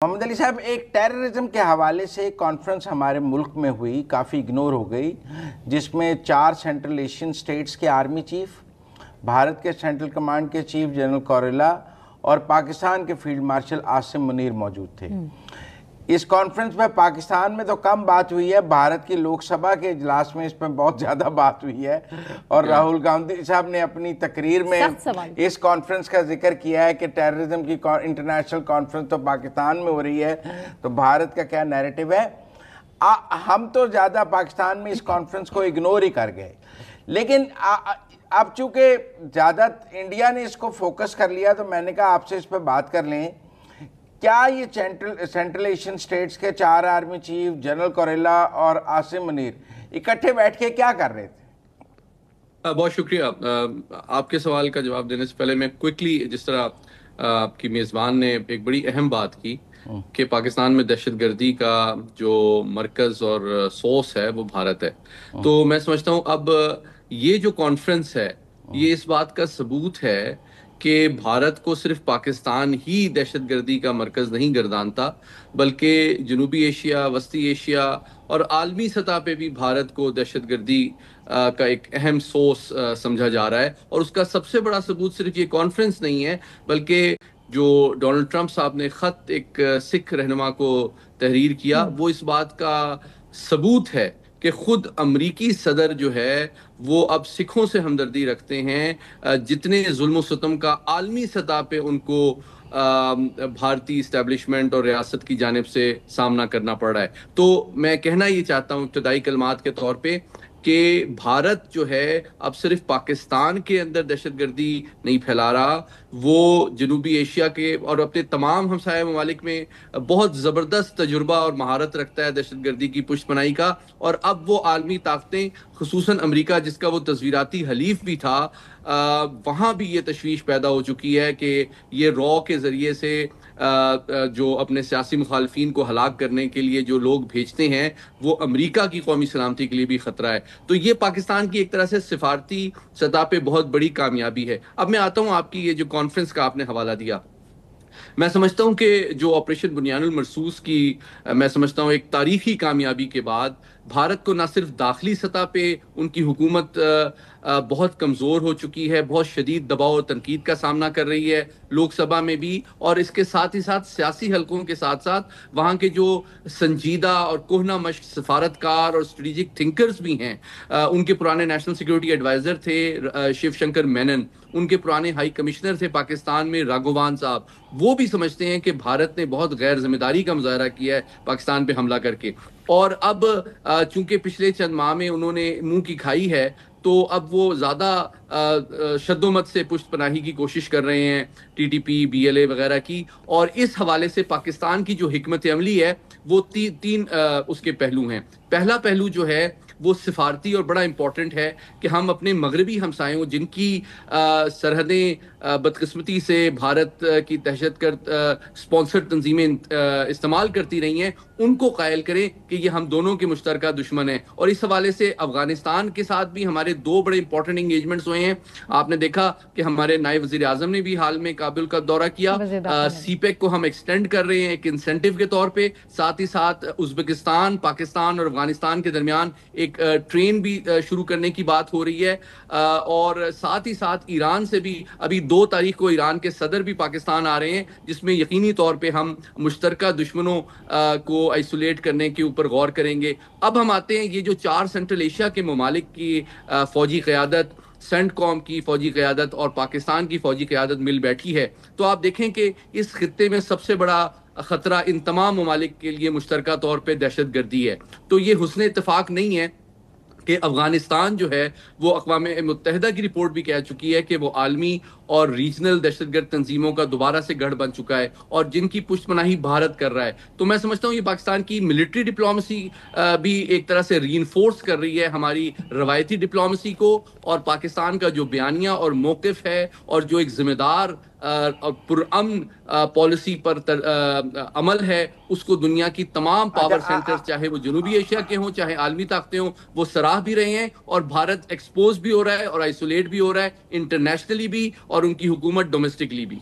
محمد علی صاحب، ایک ٹیررزم کے حوالے سے ایک کانفرنس ہمارے ملک میں ہوئی، کافی اگنور ہو گئی، جس میں 4 سینٹرل ایشین سٹیٹس کے آرمی چیف، بھارت کے سینٹرل کمانڈ کے چیف جنرل کوریلا اور پاکستان کے فیلڈ مارشل عاصم منیر موجود تھے۔ اس کانفرنس میں پاکستان میں تو کم بات ہوئی ہے، بھارت کی لوک سبھا کے اجلاس میں اس پہ بہت زیادہ بات ہوئی ہے، اور راہل گاندھی صاحب نے اپنی تقریر میں اس کانفرنس کا ذکر کیا ہے کہ ٹیررزم کی انٹرنیشنل کانفرنس تو پاکستان میں ہو رہی ہے، تو بھارت کا کیا نیریٹو ہے۔ ہم تو زیادہ پاکستان میں اس کانفرنس کو اگنور ہی کر گئے، لیکن اب چونکہ زیادہ انڈیا نے اس کو فوکس کر لیا تو میں نے کہا آپ سے اس پہ بات کر لیں۔ کیا یہ سینٹرل ایشین سٹیٹس کے 4 آرمی چیف جنرل کوریلا اور عاصم منیر اکٹھے بیٹھ کے کیا کر رہے تھے؟ بہت شکریہ۔ آپ کے سوال کا جواب دینے سے پہلے میں کوئکلی، جس طرح آپ کی میزبان نے ایک بڑی اہم بات کی کہ پاکستان میں دہشت گردی کا جو مرکز اور سورس ہے وہ بھارت ہے، تو میں سمجھتا ہوں اب یہ جو کانفرنس ہے یہ اس بات کا ثبوت ہے کہ بھارت کو صرف پاکستان ہی دہشت گردی کا مرکز نہیں گردانتا، بلکہ جنوبی ایشیا، وسطی ایشیا اور عالمی سطح پہ بھی بھارت کو دہشت گردی کا ایک اہم سورس سمجھا جا رہا ہے۔ اور اس کا سب سے بڑا ثبوت صرف یہ کانفرنس نہیں ہے، بلکہ جو ڈونلڈ ٹرمپ صاحب نے خط ایک سکھ رہنما کو تحریر کیا، وہ اس بات کا ثبوت ہے کہ خود امریکی صدر جو ہے وہ اب سکھوں سے ہمدردی رکھتے ہیں، جتنے ظلم و ستم کا عالمی سطح پہ ان کو بھارتی اسٹیبلشمنٹ اور ریاست کی جانب سے سامنا کرنا پڑ رہا ہے۔ تو میں کہنا یہ چاہتا ہوں ابتدائی کلمات کے طور پہ کہ بھارت جو ہے اب صرف پاکستان کے اندر دہشت گردی نہیں پھیلا رہا، وہ جنوبی ایشیا کے اور اپنے تمام ہمسایہ ممالک میں بہت زبردست تجربہ اور مہارت رکھتا ہے دہشت گردی کی پشت پناہی کا، اور اب وہ عالمی طاقتیں خصوصاً امریکہ جس کا وہ تصویراتی حلیف بھی تھا، وہاں بھی یہ تشویش پیدا ہو چکی ہے کہ یہ رو کے ذریعے سے جو اپنے سیاسی مخالفین کو ہلاک کرنے کے لیے جو لوگ بھیجتے ہیں وہ امریکہ کی قومی سلامتی کے لیے بھی خطرہ ہے۔ تو یہ پاکستان کی ایک طرح سے سفارتی سطح پہ بہت بڑی کامیابی ہے۔ اب میں آتا ہوں آپ کی یہ جو کانفرنس کا آپ نے حوالہ دیا، میں سمجھتا ہوں کہ جو آپریشن بنیان المرصوص کی میں سمجھتا ہوں ایک تاریخی کامیابی کے بعد بھارت کو نہ صرف داخلی سطح پہ ان کی حکومت بہت کمزور ہو چکی ہے، بہت شدید دباؤ اور تنقید کا سامنا کر رہی ہے لوک سبھا میں بھی، اور اس کے ساتھ ہی ساتھ سیاسی حلقوں کے ساتھ ساتھ وہاں کے جو سنجیدہ اور کہنہ مشق سفارتکار اور اسٹریٹجک تھنکرز بھی ہیں، ان کے پرانے نیشنل سیکیورٹی ایڈوائزر تھے شیو شنکر مینن، ان کے پرانے ہائی کمشنر تھے پاکستان میں راگھوان صاحب، وہ بھی سمجھتے ہیں کہ بھارت نے بہت غیر ذمہ داری کا مظاہرہ کیا ہے پاکستان پہ حملہ کر کے، اور اب چونکہ پچھلے چند ماہ میں انہوں نے منہ کی کھائی ہے تو اب وہ زیادہ شد و مت سے پشت پناہی کی کوشش کر رہے ہیں T T P, B L A وغیرہ کی، اور اس حوالے سے پاکستان کی جو حکمت عملی ہے وہ تین اس کے پہلو ہیں۔ پہلا پہلو جو ہے وہ سفارتی اور بڑا امپورٹنٹ ہے کہ ہم اپنے مغربی ہمسایوں جن کی سرحدیں بدقسمتی سے بھارت کی دہشت گرد اسپانسر تنظیمیں استعمال کرتی رہی ہیں، ان کو قائل کریں کہ یہ ہم دونوں کے مشترکہ دشمن ہیں۔ اور اس حوالے سے افغانستان کے ساتھ بھی ہمارے 2 بڑے امپورٹنٹ انگیجمنٹس ہوئے ہیں۔ آپ نے دیکھا کہ ہمارے نائب وزیر اعظم نے بھی حال میں کابل کا دورہ کیا، سی پیک کو ہم ایکسٹینڈ کر رہے ہیں ایک انسینٹیو کے طور پہ، ساتھ ہی ساتھ ازبکستان، پاکستان اور افغانستان کے درمیان ایک ٹرین بھی شروع کرنے کی بات ہو رہی ہے، اور ساتھ ہی ساتھ ایران سے بھی ابھی 2 تاریخ کو ایران کے صدر بھی پاکستان آ رہے ہیں، جس میں یقینی طور پہ ہم مشترکہ دشمنوں کو آئسولیٹ کرنے کے اوپر غور کریں گے۔ اب ہم آتے ہیں یہ جو 4 سینٹرل ایشیا کے ممالک کی فوجی قیادت، سینٹ کام کی فوجی قیادت اور پاکستان کی فوجی قیادت مل بیٹھی ہے، تو آپ دیکھیں کہ اس خطے میں سب سے بڑا خطرہ ان تمام ممالک کے لیے مشترکہ طور پہ دہشت گردی ہے۔ تو یہ حسن اتفاق نہیں ہے کہ افغانستان جو ہے وہ اقوام متحدہ کی رپورٹ بھی کہہ چکی ہے کہ وہ عالمی اور ریجنل دہشت گرد تنظیموں کا دوبارہ سے گڑھ بن چکا ہے، اور جن کی پشت پناہی بھارت کر رہا ہے۔ تو میں سمجھتا ہوں یہ پاکستان کی ملٹری ڈپلومیسی بھی ایک طرح سے ری انفورس کر رہی ہے ہماری روایتی ڈپلومیسی کو، اور پاکستان کا جو بیانیہ اور موقف ہے اور جو ایک ذمہ دار پرامن پالیسی پر عمل ہے، اس کو دنیا کی تمام پاور سینٹرز چاہے وہ جنوبی ایشیا کے ہوں چاہے عالمی طاقتیں ہوں وہ سراہ بھی رہے ہیں، اور بھارت ایکسپوز بھی ہو رہا ہے اور آئسولیٹ بھی ہو رہا ہے انٹرنیشنلی بھی، اور ان کی حکومت ڈومیسٹکلی بھی۔